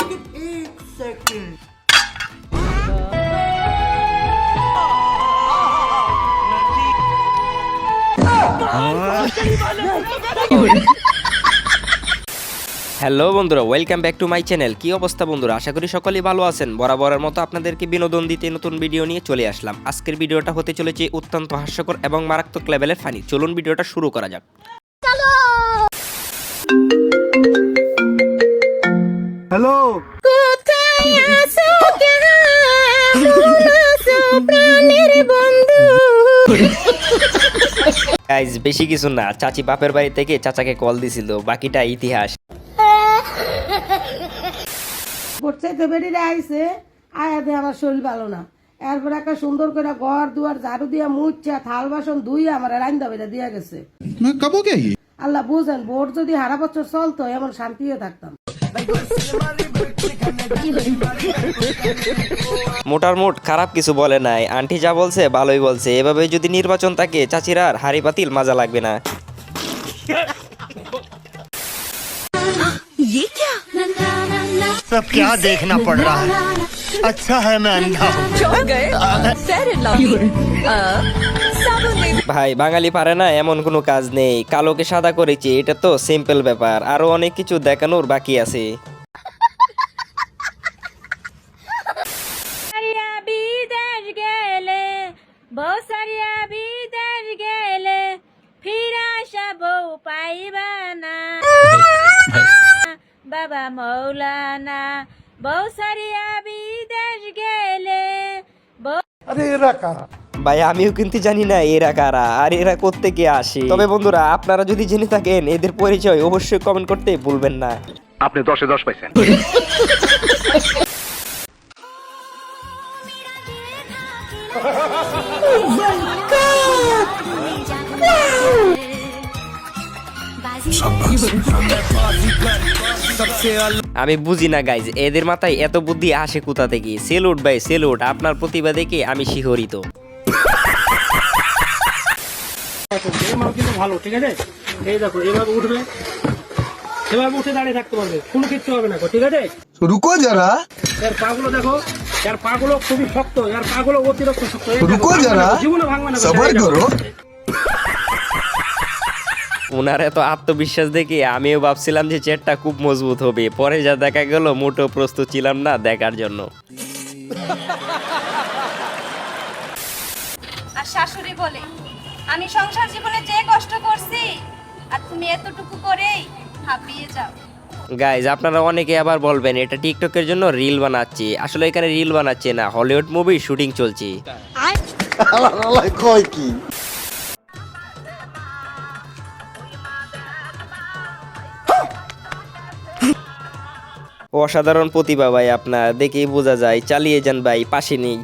Hello বন্ধুরা, welcome back to my channel. কি অবস্থা বন্ধুরা? আশা করি সকলেই ভালো আছেন। বরাবরের মতো আপনাদেরকে বিনোদন দিতে নতুন ভিডিও নিয়ে চলে আসলাম। আজকের ভিডিওটা হতে চলেছে অত্যন্ত হাস্যকর এবং মারাত্মক লেভেলের ফানি। চলুন ভিডিওটা শুরু করা যাক। হ্যালো, কোথায় আছো প্রাণের বন্ধু? গাইজ বেশি কিছু না, চাচি বাপের বাড়ি থেকে চাচাকে কল দিছিল, বাকিটা ইতিহাস। পড়ছে বেরিয়ে আইছে আয়াতে আমার শরীর ভালো না, এরপর একটা সুন্দর করে ঘর দুয়ার ঝাড়ু দিয়া মুচ্ছা থাল বাসন ধুই আমার রান্দা বেড়া দিয়া গেছে। আল্লাহ বুঝেন, বোর যদি হারা বছর চলতো এমন শান্তিও থাকতাম। মোটার মোট খারাপ কিছু বলে নাই, আন্টি যা বলছে ভালোই বলছে। এভাবে যদি নির্বাচন থাকে চাচিরা আর হাড়ি পাতিল মাজা লাগবে না। सब क्या देखना पड़ रहा है? अच्छा है मैं अंधा हूँ। ভাই বাঙালি পারে না এমন কোনো কাজ নেই, কালোকে সাদা করেছি এটা তো সিম্পল ব্যাপার, আরো অনেক কিছু দেখানোর বাকি আছে। বিদেশ গেলে বউ সারিয়া বিদেশ গেলে ফিরে আসা বউ পাইবা না বাবা মৌলানা। বউ সারিয়া বিদেশ গেলে ভাই আমিও কিন্তু জানি না এরা কারা আর এরা কোত্থেকে আসে। তবে বন্ধুরা আপনারা যদি জেনে থাকেন এদের পরিচয় অবশ্যই কমেন্ট করতে ভুলবেন না। আপনি 10-এ 10 পাইছেন। আমি বুঝি না গাইজ, এদের মাথায় এত বুদ্ধি আসে কোথা থেকে। সেলুট ভাই সেলুট, আপনার প্রতিভা দেখে আমি শিহরিত। ভালো, ঠিক আছে? এই দেখো এভাবে উঠবে, এভাবে উঠে দাঁড়িয়ে থাকতে পারবে, কোনো কিচ্ছু হবে না, ঠিক আছে? रुको जरा, এর পাগুলো দেখো, এর পাগুলো খুবই শক্ত, এর পাগুলো অতিরিক্ত শক্ত। रुको जरा, জীবনে ভাঙবে না। सबर करो। ওনার এত আত্মবিশ্বাস দেখে আমিও ভাবছিলাম যে চেটটা খুব মজবুত হবে, পরে যা দেখা গেল মোটেও প্রস্তুত ছিলাম না দেখার জন্য। আর শাশুড়ি বলে আমি সংসার জীবনে যে কষ্ট করছি আর তুমি এতটুকু করেই হাঁপিয়ে যাও। গাইজ আপনারা অনেকে আবার বলবেন এটা টিকটকের জন্য রিল বানাচ্ছে, আসলে এখানে রিল বানাচ্ছে না, হলিউড মুভি শুটিং চলছে। কয় কি? অসাধারণ প্রতিভা ভাই আপনার, দেখেই বোঝা যায়। চালিয়ে যান ভাই, পাশে নেই।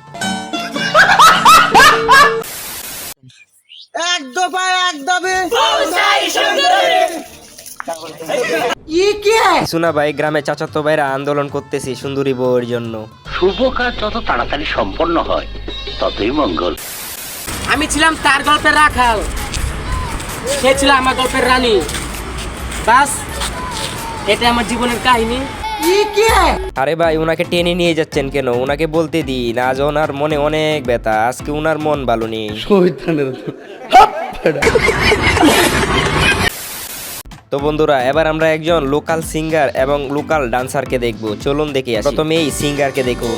শোনা ভাই, গ্রামে চাচাতো ভাইরা আন্দোলন করতেছি সুন্দরী বউয়ের জন্য। শুভ কাজ যত তাড়াতাড়ি সম্পন্ন হয় ততই মঙ্গল। আমি ছিলাম তার গল্পের রাখাল, সে ছিল আমার গল্পের রানী। বাস এটা আমার জীবনের কাহিনী। আরে ভাই ওনাকে টেনে নিয়ে যাচ্ছেন কেন? ওনাকে বলতে দিন, আজ ওনার মনে অনেক ব্যথা, আজকে ওনার মন ভালো নেই। তো বন্ধুরা এবার আমরা একজন লোকাল সিঙ্গার এবং লোকাল ডান্সারকে দেখব, চলুন দেখে আসি। প্রথমে এই সিঙ্গারকে দেখুন।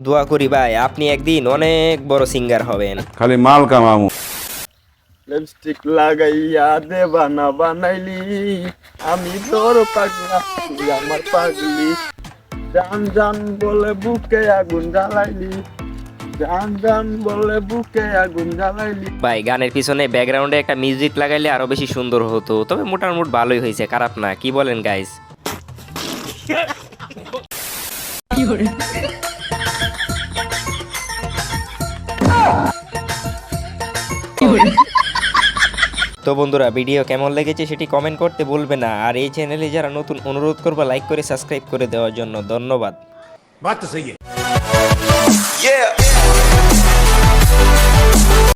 দোয়া করি ভাই আপনি একদিন অনেক বড় সিঙ্গার হবেন। খালি মাল কামামু। লিপস্টিক লাগাইয়া দেবানা বানাইলি, আমি তোর পাগলা তুই আমার পাগলি, জান জান বলে বুকে আগুন জ্বালাইলি, জান জান বলে বুকে আগুন জ্বালাইলি। ভাই গানের পিছনে ব্যাকগ্রাউন্ডে একটা মিউজিক লাগাইলে আরো বেশি সুন্দর হতো, তবে মোটামুটি ভালোই হয়েছে, খারাপ না। কি বলেন গাইস? তো বন্ধুরা ভিডিও কেমন লেগেছে সেটি কমেন্ট করতে ভুলবে না, আর এই চ্যানেলে যারা নতুন অনুরোধ করবো লাইক করে সাবস্ক্রাইব করে দেওয়ার জন্য। ধন্যবাদ। बात तो सही है।